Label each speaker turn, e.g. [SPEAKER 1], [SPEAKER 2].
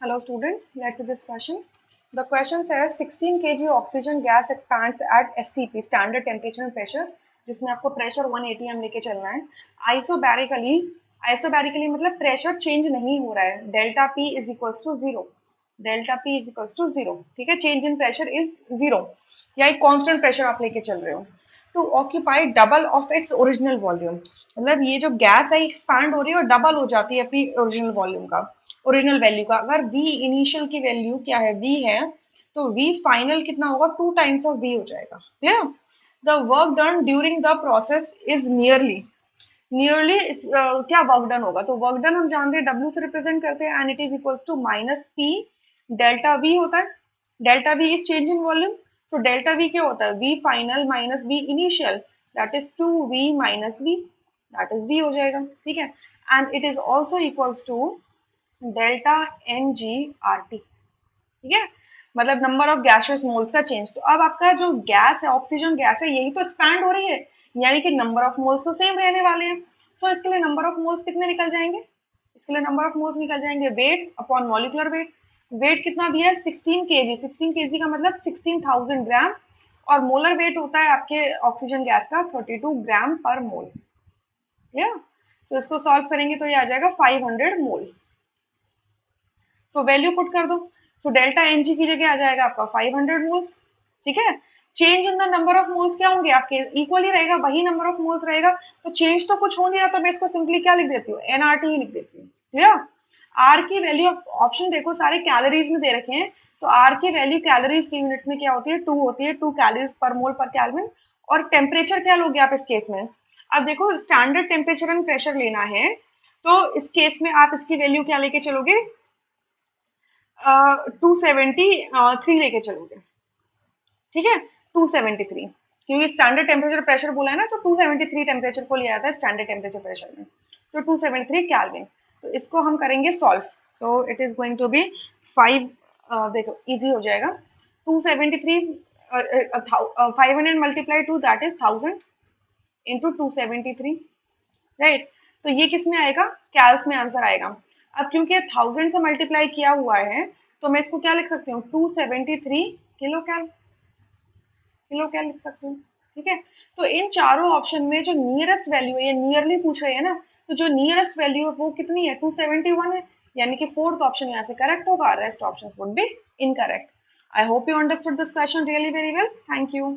[SPEAKER 1] Hello students, let's see this question. The question says 16 kg oxygen gas expands at STP standard temperature and pressure, जिसमें आपको pressure 180 m लेके चलना है. आइसोबैरिकली मतलब pressure change नहीं हो रहा है. Delta P is equals to zero. Delta P is equals to zero. ठीक है, change in pressure is zero या एक कांस्टेंट प्रेशर आप लेके चल रहे हो. To occupy double of its original volume, मतलब ये जो गैस है एक्सपैंड हो रही है और डबल हो जाती है अपनी ओरिजिनल वॉल्यूम का, ओरिजिनल वैल्यू का. अगर v इनिशियल की वैल्यू क्या है, v है, तो v फाइनल कितना होगा, 2 टाइम्स ऑफ v हो जाएगा. Clear? The work done during the process is nearly क्या वर्क डन होगा, तो वर्क डन हम जानते हैं w से रिप्रेजेंट करते हैं and it is equals to minus p delta v होता है. Delta v is change in volume, तो डेल्टा v क्या होता है, v final minus v initial, that is 2v minus v, that is v हो जाएगा. ठीक है, and it is also equals to delta n g R T. ठीक है, मतलब नंबर ऑफ गैसियस मोल्स का चेंज. तो अब आपका जो गैस है, ऑक्सीजन गैस है, यही तो एक्सपैंड हो रही है, यानी कि नंबर ऑफ मोल्स तो सेम रहने वाले हैं. सो इसके लिए नंबर ऑफ मोल्स कितने निकल जाएंगे, इसके लिए नंबर ऑफ मोल्स निकल जाएंगे weight upon molecular weight. Weight कितना दिया है, 16 केजी. 16 केजी का मतलब 16,000 ग्राम, और मोलर वेट होता है आपके ऑक्सीजन गैस का 32 ग्राम पर मोल. या तो इसको सॉल्व करेंगे तो ये आ जाएगा 500 मोल. सो वैल्यू पुट कर दो. सो डेल्टा एन जी की जगह आ जाएगा आपका 500 मोल्स. ठीक है, change in the number of moles क्या होंगे आपके, इक्वल ही रहेगा, वही नंबर ऑफ मोल्स रहेगा, तो चेंज तो कुछ हो नहीं रहा, तो मैं इसको सिंपली क्या लिख देती हूँ, एनआरटी ही लिख देती हूँ. क्लियर? आर की वैल्यू, ऑप्शन देखो सारे कैलोरीज में दे रखे हैं, तो आर की वैल्यू कैलोरीज की यूनिट्स में क्या होती है, 2 होती है, 2 कैलोरीज पर मोल पर केल्विन. और टेम्परेचर क्या लोगे आप इस केस में, अब देखो स्टैंडर्ड टेम्परेचर एंड प्रेशर लेना है, तो इस केस में आप इसकी वैल्यू क्या लेके चलोगे, 273 लेके चलोगे. ठीक है, 273, क्योंकि स्टैंडर्ड टेम्परेचर प्रेशर बोला है ना, तो 273 टेम्परेचर को लिया जाता है स्टैंडर्ड टेम्परेचर प्रेशर में, तो 273 केल्विन. तो इसको हम करेंगे solve. So it is going to be 5, देखो इजी हो जाएगा. 273 500 multiply two that is 1000 into 273, right. तो ये किस में आएगा, कैल्स में आंसर आएगा. अब क्योंकि 1000 से मल्टीप्लाई किया हुआ है, तो मैं इसको क्या लिख सकती हूँ, 273 किलो कैल, किलो कैल लिख सकती हूँ. ठीक है, तो इन चारों ऑप्शन में जो नियरेस्ट वैल्यू है, ये नियरली पूछ रहे हैं ना, तो जो नियरेस्ट वैल्यू है वो कितनी है, 271 है, यानी कि फोर्थ ऑप्शन यहाँ से करेक्ट होगा, rest options would be incorrect. I hope you understood this question really very well. Thank you.